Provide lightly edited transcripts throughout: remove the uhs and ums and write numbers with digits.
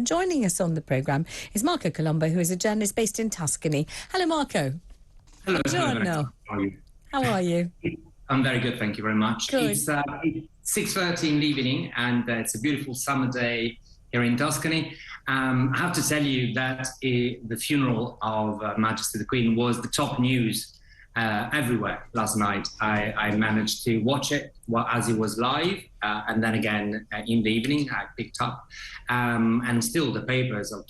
joining us on the programme is Marco Colombo, who is a journalist based in Tuscany. Hello, Marco. Hello. Buongiorno. How are you? How are you? I'm very good, thank you very much. Good. It's 6:30 in the evening, and it's a beautiful summer day here in Tuscany. I have to tell you that the funeral of Majesty the Queen was the top news everywhere last night. I managed to watch it as it was live, and then again in the evening I picked up, and still the papers are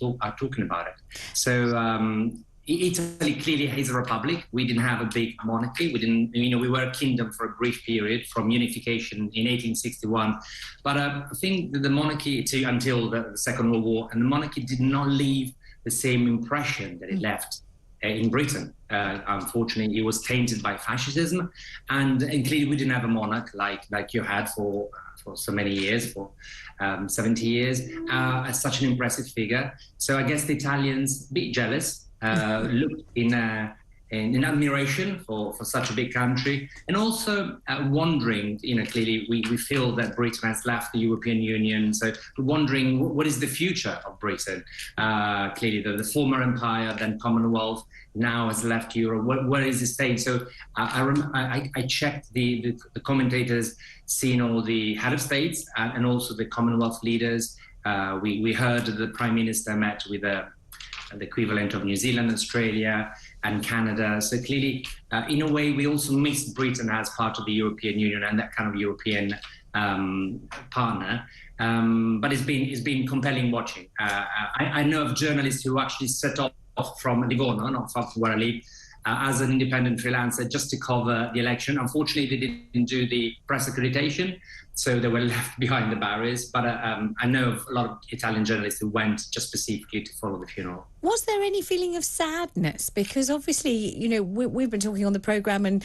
talking about it. So Italy clearly is a republic. We didn't have a big monarchy. We were a kingdom for a brief period from unification in 1861. But I think that the monarchy, until the Second World War, and the monarchy did not leave the same impression that it left in Britain. Unfortunately, it was tainted by fascism, and clearly we didn't have a monarch like you had for so many years, for 70 years, as such an impressive figure. So I guess the Italians, a bit jealous, looked in admiration for such a big country, and also wondering, clearly we feel that Britain has left the European Union, so wondering what is the future of Britain. Clearly the former empire, then Commonwealth, now has left Europe. Where is the state? So I checked the commentators, seen all the head of states and also the Commonwealth leaders. We heard the Prime Minister met with the equivalent of New Zealand, Australia, and Canada. So clearly, in a way, we also missed Britain as part of the European Union and that kind of European partner. But it's been compelling watching. I know of journalists who actually set off from Livorno, not far from where I live, as an independent freelancer just to cover the election. Unfortunately, they didn't do the press accreditation, so they were left behind the barriers. But I know of a lot of Italian journalists who went just specifically to follow the funeral. Was there any feeling of sadness? Because obviously, we've been talking on the programme, and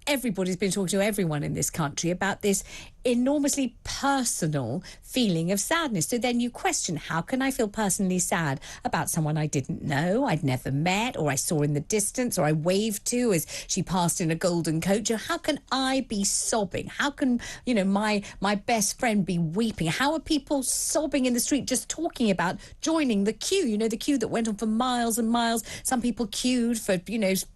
everybody's been talking to everyone in this country about this enormously personal feeling of sadness. So then you question, how can I feel personally sad about someone I didn't know, I'd never met, or I saw in the distance, or I waved to as she passed in a golden coach? How can I be sobbing? How can, my best friend be weeping? How are people sobbing in the street just talking about joining the queue? The queue that went on for miles and miles. Some people queued for,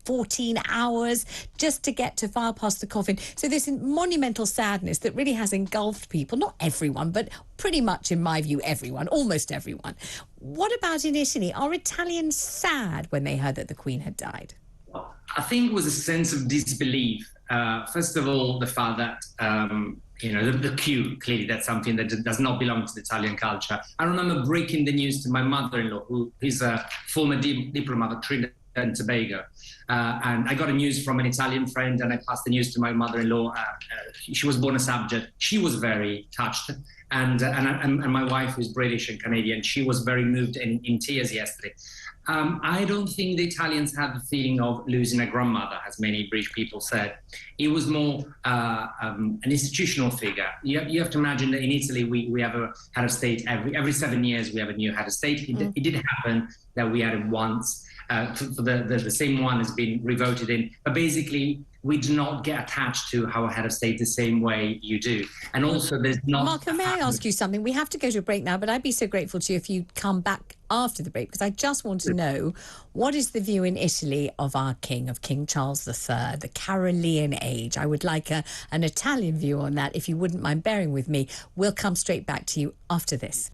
14 hours just to get to file past the coffin. So this monumental sadness that really has engulfed people, not everyone, but pretty much, in my view, everyone, almost everyone. What about in Italy? Are Italians sad when they heard that the Queen had died? Well, I think it was a sense of disbelief. First of all, the fact that, the queue, clearly that's something that does not belong to the Italian culture. I remember breaking the news to my mother-in-law, who is a former diplomat of Trinidad and Tobago. And I got a news from an Italian friend, and I passed the news to my mother-in-law. She was born a subject. She was very touched. And my wife, who's British and Canadian, she was very moved and in tears yesterday. I don't think the Italians had the feeling of losing a grandmother, as many British people said. It was more an institutional figure. You have to imagine that in Italy, we have a head of state every 7 years. We have a new head of state. It did happen that we had it once. The same one has been revoted in. But basically, we do not get attached to our head of state the same way you do. And also, there's not... Marco, may I ask you something? We have to go to a break now, but I'd be so grateful to you if you'd come back after the break, because I just want to know, what is the view in Italy of our king, of King Charles III, the Carolean age? I would like an Italian view on that, if you wouldn't mind bearing with me. We'll come straight back to you after this.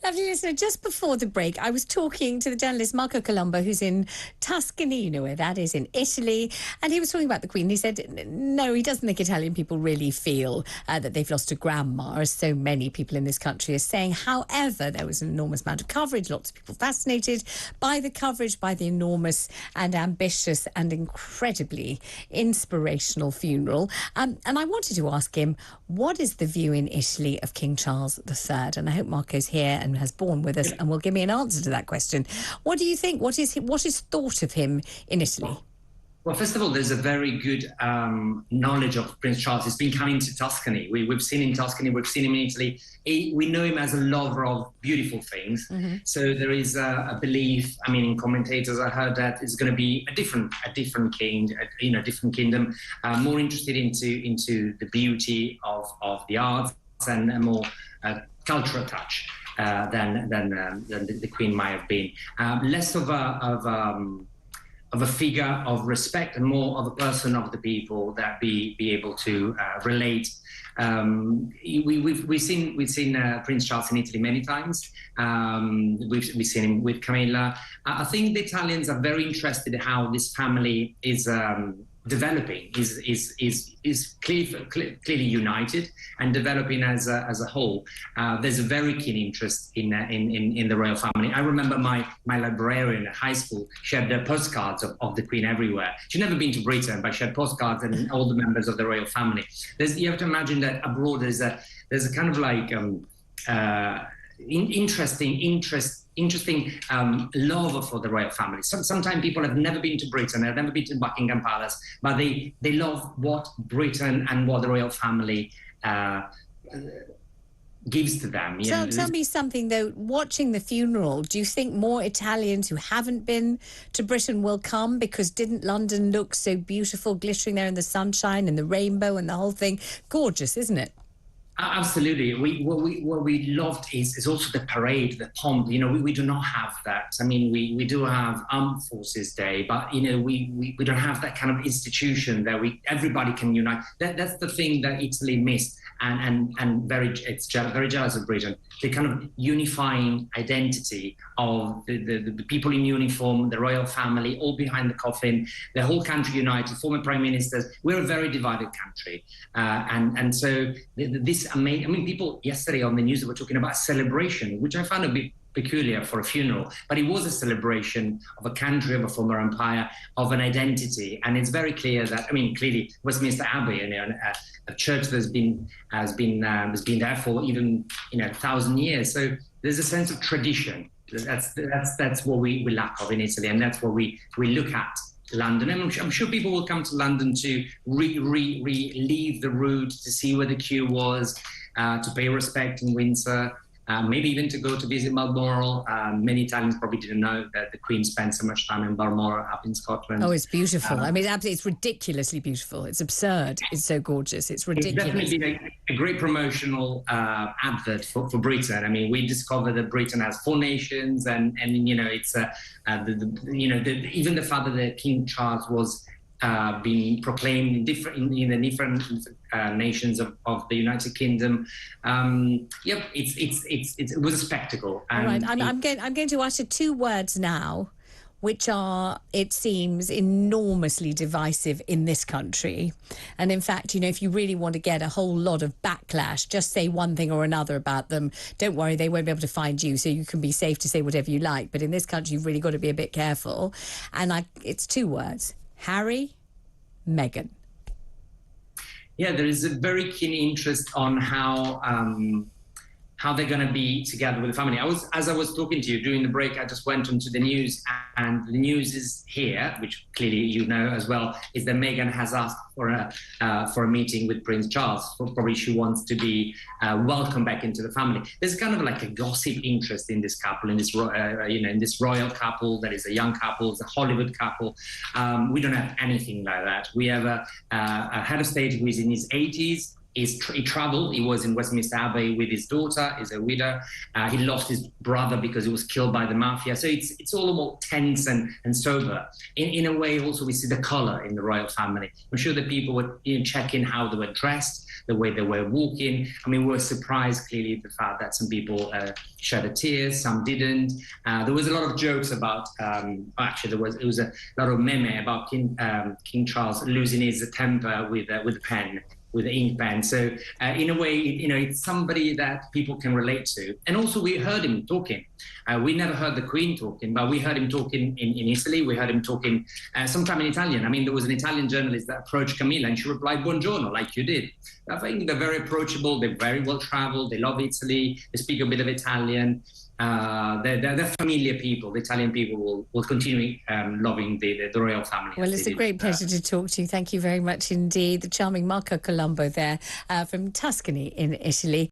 Lovely listener, just before the break, I was talking to the journalist Marco Colombo, who's in Tuscany, you know where that is, in Italy, and he was talking about the Queen. He said, no, he doesn't think Italian people really feel that they've lost a grandma, as so many people in this country are saying. However, there was an enormous amount of coverage, lots of people fascinated by the coverage, by the enormous and ambitious and incredibly inspirational funeral. And I wanted to ask him, what is the view in Italy of King Charles III? And I hope Marco's here and has borne with us and will give me an answer to that question. What do you think? What is thought of him in Italy? Well, first of all, there's a very good knowledge of Prince Charles. He's been coming to Tuscany. We've seen him in Tuscany. We've seen him in Italy. We know him as a lover of beautiful things. Mm-hmm. So there is a belief. I mean, in commentators, I heard that it's going to be a different king, different kingdom, more interested into the beauty of the arts and a more cultural touch than the Queen might have been. Less of a figure of respect and more of a person of the people that be able to relate. We've seen Prince Charles in Italy many times. We've seen him with Camilla. I think the Italians are very interested in how this family is developing, is clearly united and developing as a whole. There's a very keen interest in the royal family. I remember my librarian at high school, she had the postcards of the Queen everywhere. She'd never been to Britain, but she had postcards and all the members of the royal family. You have to imagine that abroad there's a kind of like interesting love for the royal family. Sometimes people have never been to Britain, they've never been to Buckingham Palace, but they love what Britain and what the royal family gives to them. Tell me something, though. Watching the funeral, do you think more Italians who haven't been to Britain will come? Because didn't London look so beautiful, glittering there in the sunshine and the rainbow and the whole thing? Gorgeous, isn't it? Absolutely. What we loved is also the parade, the pomp. We do not have that. I mean, we do have Armed Forces Day, but we don't have that kind of institution that everybody can unite. That's the thing that Italy missed, and very jealous of Britain. The kind of unifying identity of the people in uniform, the royal family, all behind the coffin, the whole country united, former prime ministers. We're a very divided country, and so this. People yesterday on the news were talking about celebration, which I found a bit peculiar for a funeral, but it was a celebration of a country, of a former empire, of an identity. And it's very clear that, clearly Westminster Abbey, a church that has been there for even 1,000 years. So there's a sense of tradition. That's what we lack of in Italy, and that's what we look at. London, and I'm sure people will come to London to relive the route, to see where the queue was, to pay respect in Windsor, maybe even to go to visit Balmoral. Many Italians probably didn't know that the Queen spent so much time in Balmoral up in Scotland. Oh, it's beautiful. It's ridiculously beautiful. It's absurd. It's so gorgeous. It's ridiculous. It's definitely been a great promotional advert for Britain. We discovered that Britain has 4 nations, and it's even the fact that King Charles was being proclaimed in the different nations of the United Kingdom. It was a spectacle. All right, I'm going to utter 2 words now, which are, it seems, enormously divisive in this country. And in fact, if you really want to get a whole lot of backlash, just say one thing or another about them. Don't worry, they won't be able to find you, so you can be safe to say whatever you like. But in this country, you've really got to be a bit careful. And it's 2 words: Harry, Meghan. Yeah, there is a very keen interest on how they're going to be together with the family. As I was talking to you during the break, I just went onto the news, and the news is here, which clearly as well, is that Meghan has asked for a meeting with Prince Charles. Probably she wants to be welcomed back into the family. There's kind of like a gossip interest in this couple, in this royal couple that is a young couple, it's a Hollywood couple. We don't have anything like that. We have a head of state who is in his 80s. He traveled. He was in Westminster Abbey with his daughter. He's a widow. He lost his brother because he was killed by the mafia. So it's all more tense and sober. In a way, also we see the colour in the royal family. I'm sure that people were checking how they were dressed. the way they were walking. I mean, we were surprised clearly the fact that some people shed a tears, some didn't. There was a lot of jokes about, actually, it was a lot of meme about King Charles losing his temper with a pen, with the ink pen. So in a way, it's somebody that people can relate to. And also we heard him talking. We never heard the Queen talking, but we heard him talking in Italy. We heard him talking sometime in Italian. I mean, there was an Italian journalist that approached Camilla and she replied, "Buongiorno," like you did. I think they're very approachable. They're very well traveled. They love Italy. They speak a bit of Italian. They're familiar people. The Italian people will continue loving the royal family. Well, it's a great pleasure to talk to you. Thank you very much indeed. The charming Marco Colombo there from Tuscany in Italy.